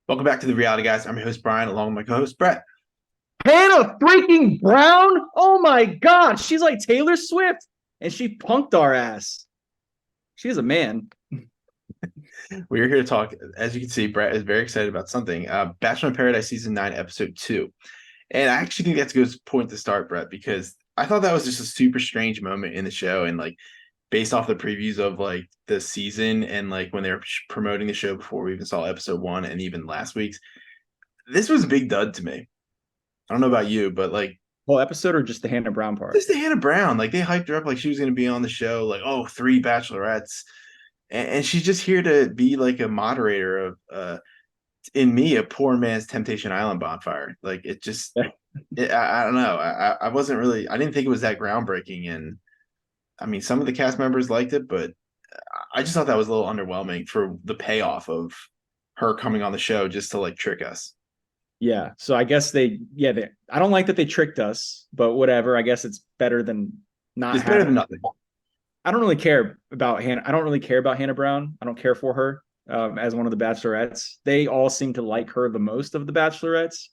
Welcome back to the Reality Guys. I'm your host Brian, along with my co-host Brett. Hannah freaking Brown. Oh my God. She's like Taylor Swift and she punked our ass. She's a man. We're here to talk. As you can see, Brett is very excited about something. Bachelor in Paradise season 9, episode 2, and I actually think that's a good point to start, Brett, because I thought that was just a super strange moment in the show, and like based off the previews of like the season and like when they were promoting the show before we even saw episode 1 and even last week's, this was a big dud to me. I don't know about you, but like Whole episode or just the Hannah Brown part? just the Hannah Brown, like they hyped her up like she was going to be on the show, like, oh, 3 bachelorettes, and she's just here to be like a moderator of in me, a poor man's Temptation Island bonfire. Like it just I don't know. I wasn't really, I didn't think it was that groundbreaking. And I mean, some of the cast members liked it, but I just thought that was a little underwhelming for the payoff of her coming on the show just to like trick us. Yeah. So I guess I don't like that they tricked us, but whatever. I guess it's better than not It's better than having. nothing. I don't really care about Hannah. I don't really care about Hannah Brown. I don't care for her as one of the bachelorettes. They all seem to like her the most of the bachelorettes.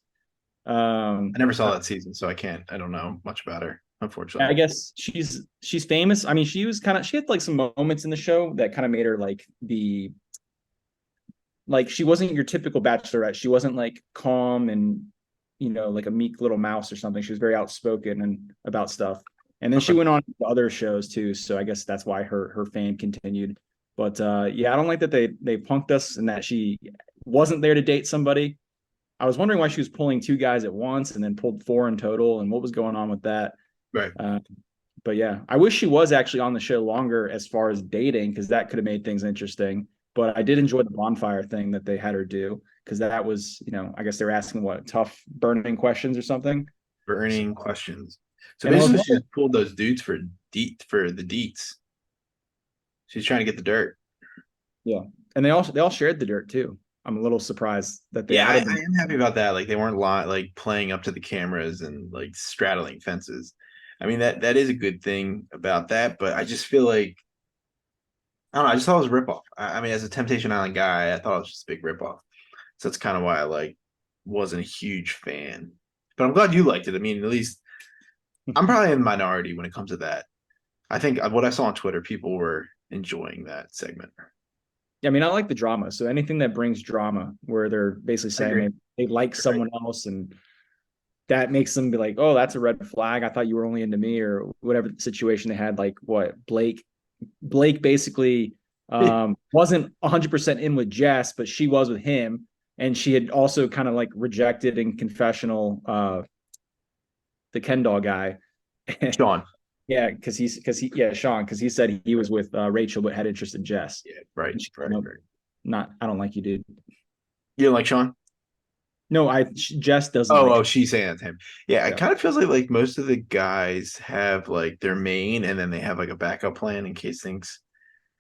I never saw that season, so I don't know much about her, I unfortunately. guess she's famous. I mean, she had like some moments in the show that kind of made her like she wasn't your typical bachelorette. She wasn't like calm and like a meek little mouse or something. She was very outspoken and about stuff. And then she Okay. went on to other shows too. So I guess that's why her fame continued. But yeah, I don't like that they punked us and that she wasn't there to date somebody. I was wondering why she was pulling two guys at once and then pulled four in total and what was going on with that. Right. Uh, but yeah, I wish she was actually on the show longer as far as dating because that could have made things interesting. But I did enjoy the bonfire thing that they had her do because that was, I guess they were asking what tough burning questions or something. So, Burning questions. So and I was basically, she wondering, just pulled those dudes for the deets. She's trying to get the dirt. yeah, and they all shared the dirt too. I'm a little surprised that they Yeah, I added them. am happy about that. Like they weren't like playing up to the cameras and like straddling fences. I mean that is a good thing about that, but I just feel like I don't know. I just thought it was a ripoff. I mean, as a Temptation Island guy, I thought it was just a big ripoff. So that's kind of why I like wasn't a huge fan. But I'm glad you liked it. I mean, at least I'm probably in the minority when it comes to that. I think what I saw on Twitter, people were enjoying that segment. Yeah, I mean, I like the drama. So anything that brings drama, where they're basically I saying agree. they like Right. someone else and that makes them be like, oh, that's a red flag. I thought you were only into me or whatever situation they had. Like what Blake basically wasn't 100% in with Jess, but she was with him. And she had also kind of like rejected in confessional the Ken doll guy. Sean. Yeah, Sean, because he said he was with Rachel but had interest in Jess. Yeah, right, And she, right, right. not, I don't like you, dude. You don't like Sean? No, Jess doesn't Oh, like oh, him. she's saying that to him. Yeah, it Yeah. kind of feels like most of the guys have like their main, and then they have like a backup plan in case things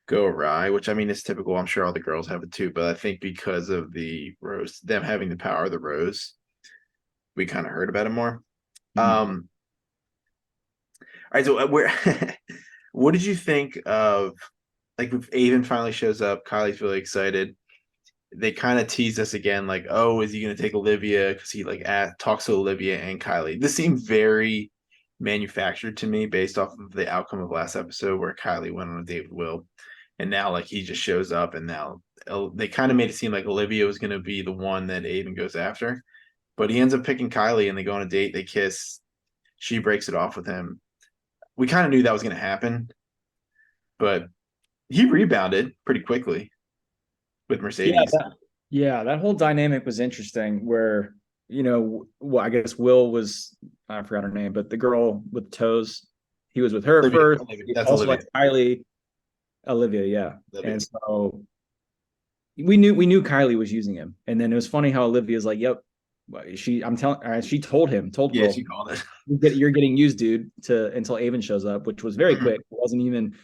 go awry. Which I mean, is typical. I'm sure all the girls have it too, but I think because of the rose, them having the power of the rose, we kind of heard about it more. Mhm. All right, so where, what did you think of like if Aven finally shows up? Kylie's really excited. They kind of tease us again, like, oh, is he going to take Olivia? Because he like talks to Olivia and Kylie. This seemed very manufactured to me based off of the outcome of last episode where Kylie went on a date with Will, and now like he just shows up, and now they kind of made it seem like Olivia was going to be the one that Aiden goes after, but he ends up picking Kylie, and they go on a date. They kiss. She breaks it off with him. We kind of knew that was going to happen, but he rebounded pretty quickly with Yeah, Mercedes. that whole dynamic was interesting where, well, I guess Will was, I forgot her name, but the girl with toes, he was with her Olivia, first. Olivia, He that's also Olivia. liked Kylie, Olivia, yeah. Olivia. And so we knew Kylie was using him. And then it was funny how Olivia's like, yep, she told Yeah, Will, she called it. you're getting used, dude, to until Aven shows up, which was very quick. It wasn't even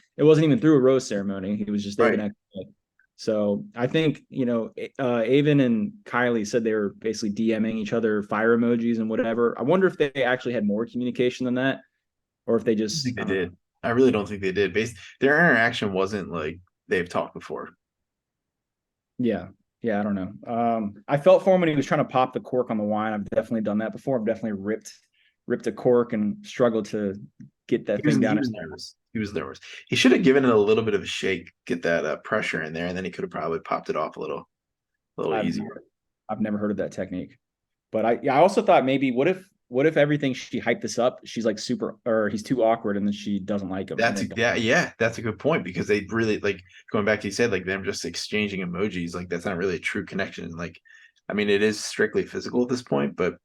through a rose ceremony. He was just there the Right. next day. So I think, Aven and Kylie said they were basically DMing each other fire emojis and whatever. I wonder if they actually had more communication than that, or if they I just, think I they don't know. did. I really don't think they did. Based their interaction wasn't like they've talked before. Yeah. Yeah, I don't know. I felt for him when he was trying to pop the cork on the wine. I've definitely done that before. I've definitely ripped a cork and struggled to get that thing He down. was nervous. He was nervous. He should have given it a little bit of a shake, get that pressure in there, and then he could have probably popped it off a little I've easier. never, I've never heard of that technique. But I also thought maybe what if everything she hyped this up, she's like super or he's too awkward and then she doesn't like him and then Yeah, that's a good point because they really like going back to you said like them just exchanging emojis like that's not really a true connection. Like, I mean, it is strictly physical at this point, but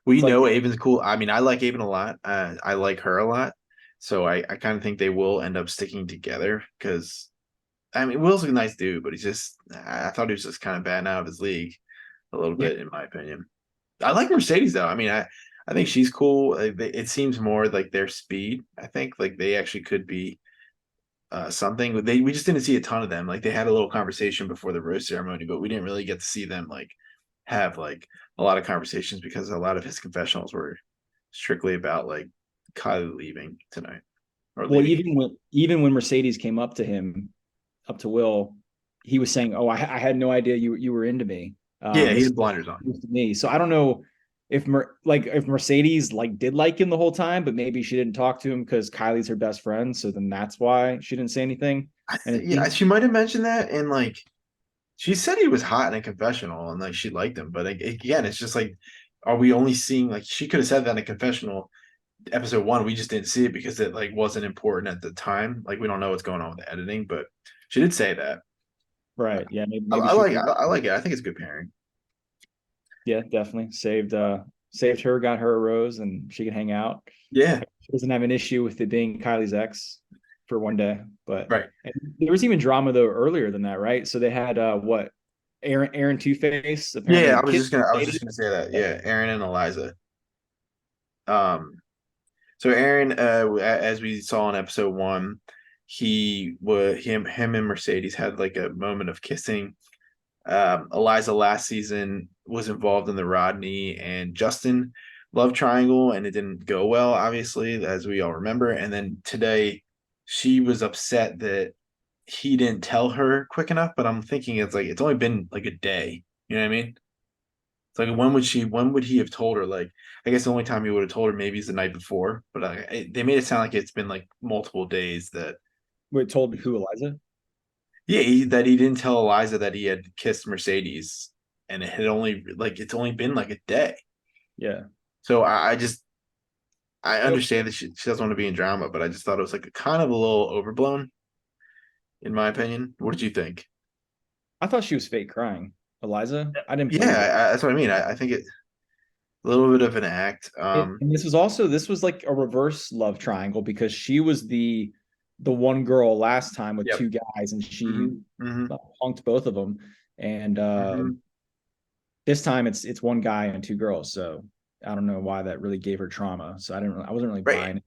we it's like know Aven's cool. I mean, I like Aven a lot. I like her a lot, so I kind of think they will end up sticking together because I mean, Will's a nice dude, but he's just I thought he was just kind of batting out of his league a little yeah, bit in my opinion. I like Mercedes though. I mean, I think she's cool. It seems more like their speed. I think like they actually could be something. We just didn't see a ton of them. Like they had a little conversation before the rose ceremony, but we didn't really get to see them like have like a lot of conversations because a lot of his confessionals were strictly about like Kylie leaving tonight or well, leaving. even when Mercedes came up to him, up to Will, he was saying, "Oh, I had no idea you were into me." Yeah, he This had blinders on. is to me. So I don't know if Mercedes like did like him the whole time, but maybe she didn't talk to him because Kylie's her best friend. So then that's why she didn't say anything. And it Yeah, seems she might have mentioned that, and like she said he was hot in a confessional, and like she liked him. But like, again, it's just like, are we only seeing like she could have said that in a confessional episode one? We just didn't see it because it like wasn't important at the time. Like we don't know what's going on with the editing, but she did say that. right. Yeah, maybe she. I like it. I think it's good pairing. Yeah, definitely saved her, got her a rose, and she can hang out. Yeah, She doesn't have an issue with it being Kylie's ex for one day. But right. and there was even drama though earlier than that, right? So they had what Aaron Two Face Yeah, apparently kissed I was Sadie. just gonna say that. Yeah, Aaron and Eliza. Um, so Aaron, as we saw in episode one, him and Mercedes had like a moment of kissing. Eliza last season was involved in the Rodney and Justin love triangle, and it didn't go well, obviously, as we all remember. And then today, she was upset that he didn't tell her quick enough. But I'm thinking it's like it's only been like a day. You know what I mean? It's like when would he have told her? Like, I guess the only time he would have told her maybe is the night before. But they made it sound like it's been like multiple days that Wait, told who Eliza? yeah, that he didn't tell Eliza that he had kissed Mercedes, and it had only like it's only been like a day. Yeah. So I understand that she doesn't want to be in drama, but I just thought it was like a kind of a little overblown, in my opinion. What did you think? I thought she was fake crying. Eliza, I didn't Yeah, believe it. that's what I mean. I think it a little bit of an act. And this was like a reverse love triangle because she was the one girl last time with Yep. two guys and she Hmm. Hmm. punked both of them. And Hmm. this time it's one guy and two girls. So I don't know why that really gave her trauma. So I wasn't really Right. buying it.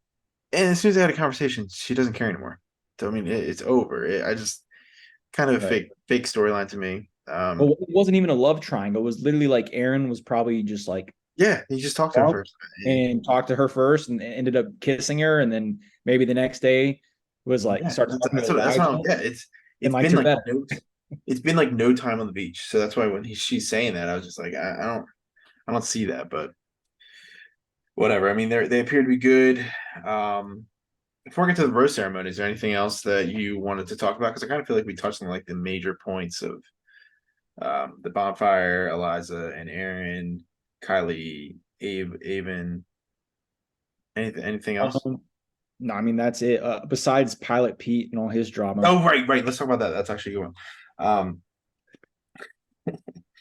And as soon as they had a conversation, she doesn't care anymore. So I mean, it's over. I just kind of a Right. fake storyline to me. Well, it wasn't even a love triangle. It was literally like Aaron was probably just like Yeah, he just talked to her drunk first. and talked to her first and ended up kissing her. And then maybe the next day was like Yeah, started talking to that's what Elijah I'm. Yeah, and it's liked been her like better. it's been like no time on the beach. So that's why when she's saying that, I was just like, I don't see that, but whatever. I mean, they appear to be good. Um, Before we get to the rose ceremony, is there anything else that you wanted to talk about? Because I kind of feel like we touched on like the major points of the bonfire, Eliza and Aaron, Kylie, Aven. Anything else? No, I mean that's it. Besides Pilot Pete and all his drama, Oh, right. Let's talk about that. That's actually a good one. Um,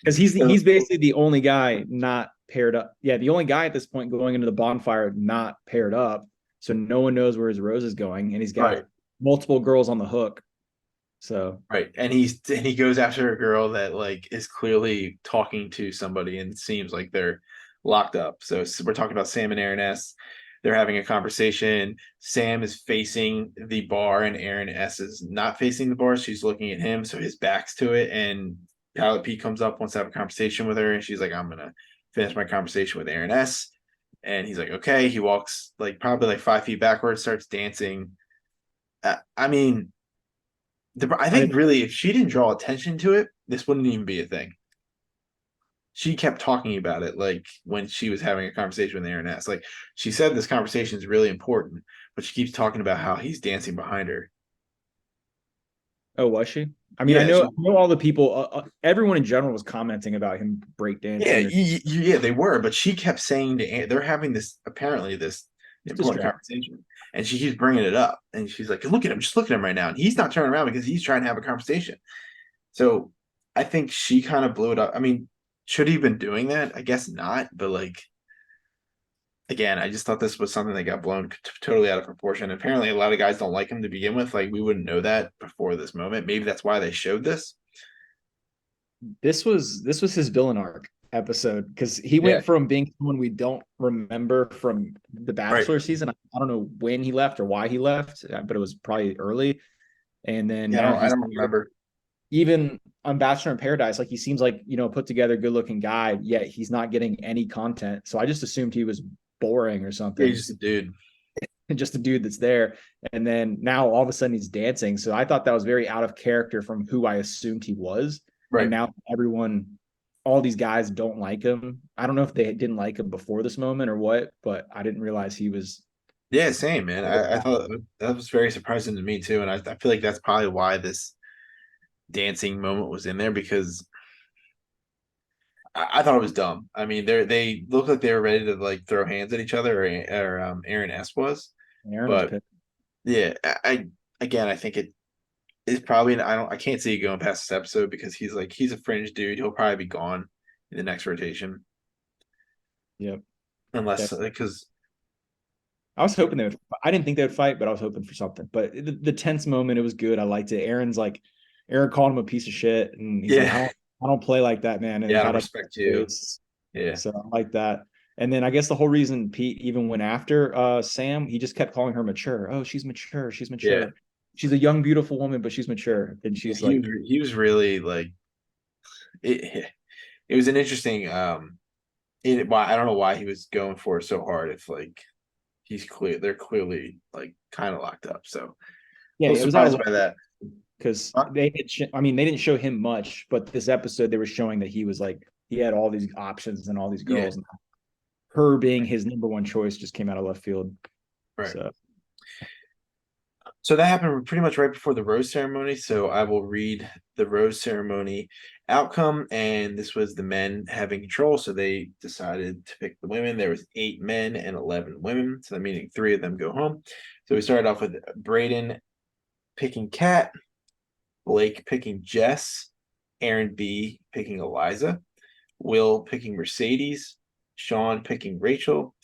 because he's so, he's basically the only guy not paired up. Yeah, the only guy at this point going into the bonfire not paired up. So no one knows where his rose is going, and he's got right. multiple girls on the hook. So Right. And he goes after a girl that like is clearly talking to somebody and seems like they're locked up. So we're talking about Sam and Aaron S. They're having a conversation. Sam is facing the bar and Aaron S is not facing the bar. She's looking at him, so his back's to it. And Pilot P comes up, wants to have a conversation with her, and she's like, I'm gonna finish my conversation with Aaron S. And he's like, okay. He walks like probably like 5 feet backwards, starts dancing. I mean, I I think really, if she didn't draw attention to it, this wouldn't even be a thing. she kept talking about it, like when she was having a conversation with Aaron S. Like she said, this conversation is really important, but she keeps talking about how he's dancing behind her. Oh, was she? I mean, Yeah, I know all the people, everyone in general was commenting about him yeah, breakdancing or yeah, they were, but she kept saying they're having this apparently this just important distracted. conversation, and she keeps bringing it up, and she's like, "Look at him, just look at him right now," and he's not turning around because he's trying to have a conversation. So I think she kind of blew it up. I mean, should he have been doing that? I guess not, but like again, I just thought this was something that got blown totally out of proportion. Apparently, a lot of guys don't like him to begin with. Like we wouldn't know that before this moment. Maybe that's why they showed this. This was his villain arc episode because he Yeah, went from being someone we don't remember from the right. Bachelor season. I don't know when he left or why he left, but it was probably early. And then Yeah, now I he's don't remember. even on Bachelor in Paradise, like he seems like, put together, good looking guy, yet he's not getting any content. So I just assumed he was boring or Yeah, he's something, just a dude. just a dude that's there. And then now all of a sudden he's dancing. So I thought that was very out of character from who I assumed he was. And Right. now all these guys don't like him. I don't know if they didn't like him before this moment or what, but I didn't realize he was. Yeah, same, man. I thought that was very surprising to me too, and I feel like that's probably why this dancing moment was in there because I thought it was dumb. I mean, they looked like they were ready to like throw hands at each other, or Aaron S was, Aaron was but pissed. yeah, again, I think it is probably I can't see it going past this episode because he's a fringe dude. He'll probably be gone in the next rotation Yep. unless Definitely. because I was hoping they would. I didn't think they would fight, but I was hoping for something. But the tense moment, it was good. I liked it. Aaron called him a piece of shit, and he's like, yeah, I don't play like that, man. And he yeah, I don't got up in respect his you. face. Yeah, So I like that. And then I guess the whole reason Pete even went after Sam, he just kept calling her mature. Oh, she's mature. She's yeah, mature. She's a young, beautiful woman, but she's mature. And yeah. she's like, He was really like it. It was an interesting why I don't know why he was going for it so hard if like they're clearly like kind of locked up. So yeah, a little it was out of surprised love by that. because Huh? I mean, they didn't show him much, but this episode they were showing that he was like, he had all these options and all these Yeah, girls, and her being his number one choice just came out of left field. right. So So that happened pretty much right before the rose ceremony. So I will read the rose ceremony outcome, and this was the men having control. So they decided to pick the women. There was 8 men and 11 women. So that meaning 3 of them go home. So we started off with Braden picking Kat, Blake picking Jess, Aaron B picking Eliza, Will picking Mercedes, Sean picking Rachel,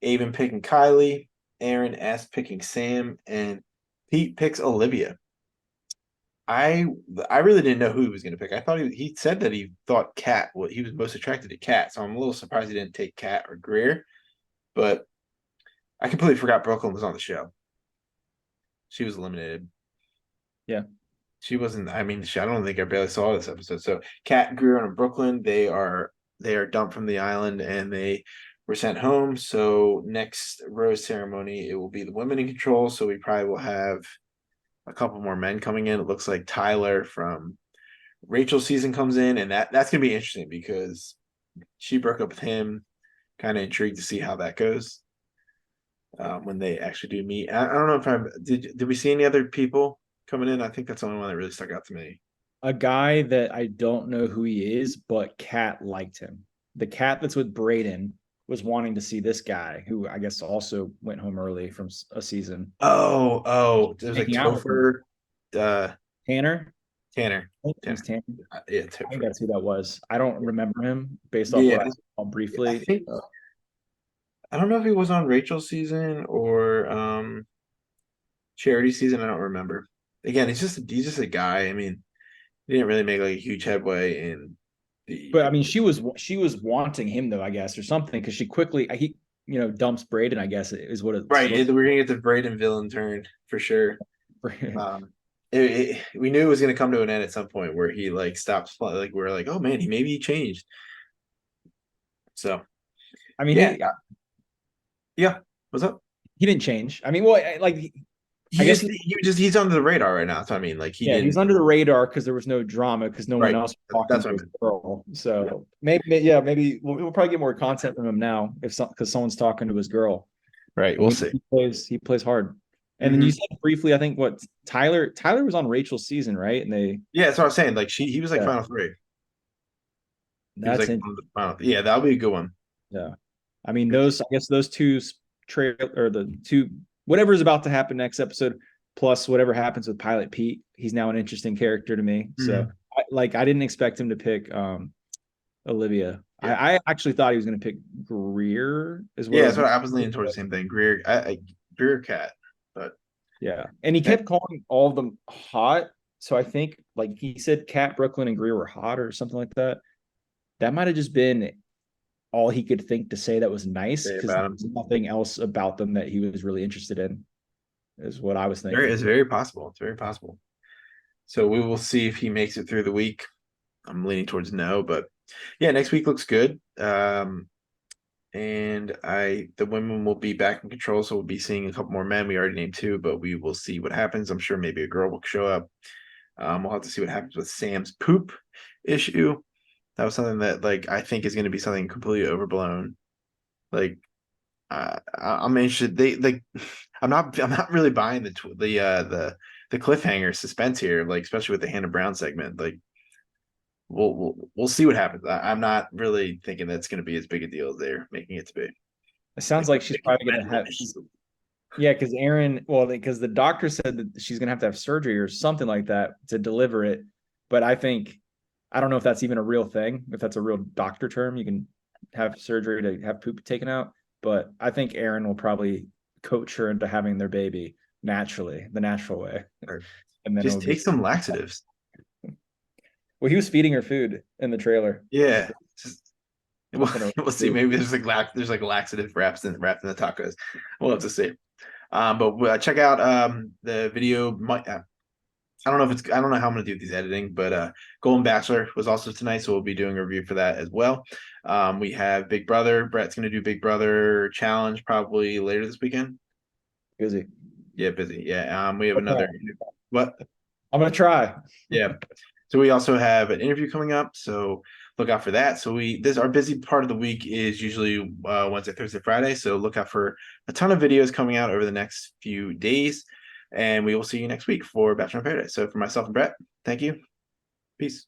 Aven picking Kylie, Aaron S picking Sam, and Pete picks Olivia. I I really didn't know who he was going to pick. I thought he said that he thought Kat. Well, he was most attracted to Kat, so I'm a little surprised he didn't take Kat or Greer. But I completely forgot Brooklyn was on the show. She was eliminated. yeah, She wasn't. I mean, I don't think I barely saw this episode. So Kat, Greer, and Brooklyn, they are dumped from the island and they were sent home. So next rose ceremony, it will be the women in control. So we probably will have a couple more men coming in. It looks like Tyler from Rachel's season comes in, and that's gonna be interesting because she broke up with him. Kind of intrigued to see how that goes when they actually do meet. I don't know if I'm did we see any other people coming in? I think that's the only one that really stuck out to me. a guy that I don't know who he is, but Kat liked him. The cat that's with Braden was wanting to see this guy, who I guess also went home early from a season. Oh, there's like Hanging out with him. Topher, uh, Tanner. Tanner, I think it was Tanner. Tanner. Yeah, I think Topher. that's who that was. I don't remember him based off Yeah, what I saw I briefly. think I don't know if he was on Rachel's season or Charity season. I don't remember. Again, he's just a guy. I mean, he didn't really make like a huge headway in But I the mean, she was wanting him though, I guess, or something, because she quickly he dumps Braden. I guess is what it's right. supposed We're gonna get the Braden villain turn for sure. to. Um, we knew it was gonna come to an end at some point where he like stops like we're like, oh man, he changed. So I mean, yeah, he yeah. What's up? he didn't change. I mean, well, like I guess he's under the radar right now. That's what I mean. Like he yeah, he's didn't under the radar because there was no drama because no one right. else was talking That's to what I his meant. girl. So maybe we'll probably get more content from him now if because someone's talking to his girl. Right. And We'll see. he plays hard. And then you Hmm. said briefly, I think what Tyler was on Rachel's season, right? And they Yeah, that's what I was saying. Like he was like yeah, final three. He was that's like in one of the final. Yeah, that'll be a good one. yeah. I mean those I guess those two trail or the two whatever is about to happen next episode, plus whatever happens with Pilot Pete, he's now an interesting character to me. So Mhm. I didn't expect him to pick Olivia. Yeah. I actually thought he was going to pick Greer, is what Yeah, I that's was. what I was leaning towards the same thing. Greer cat, but Yeah, and he kept calling all of them hot. So I think, like he said, Cat, Brooklyn, and Greer were hot or something like that. That might have just been all he could think to say that was nice say because about him. there's nothing else about them that he was really interested in. Is what I was Very, thinking. it's very possible. It's very possible. So we will see if he makes it through the week. I'm leaning towards no, but yeah, next week looks good. And the women will be back in control, so we'll be seeing a couple more men. We already named two, but we will see what happens. I'm sure maybe a girl will show up. We'll have to see what happens with Sam's poop issue. That was something that like I think is going to be something completely overblown. Like I'm interested. They like I'm not really buying the cliffhanger suspense here. Like especially with the Hannah Brown segment. Like we'll see what happens. I'm not really thinking that's going to be as big a deal as they're making it to be. It sounds Like like she's probably going to have. Yeah, because because the doctor said that she's gonna have to have surgery or something like that to deliver it. But I don't know if that's even a real thing, if that's a real doctor term. You can have surgery to have poop taken out. But I think Aaron will probably coach her into having their baby naturally, the natural way. And then it'll Just be take some laxatives. well, he was feeding her food in the trailer. Yeah. Just, Pumping her we'll see. food. Maybe there's like laxative wrapped in the tacos. We'll have to see. But check out the video. I don't know if it's I don't know how I'm gonna do these editing, but Golden Bachelor was also tonight, so we'll be doing a review for that as well. We have Big Brother. Brett's gonna do Big Brother challenge probably later this weekend. Busy. Yeah, busy. Yeah. We have Okay. another what? I'm gonna try. Yeah. So we also have an interview coming up, so look out for that. So our busy part of the week is usually Wednesday, Thursday, Friday. So look out for a ton of videos coming out over the next few days, and we will see you next week for Bachelor in Paradise. So for myself and Brett, thank you. Peace.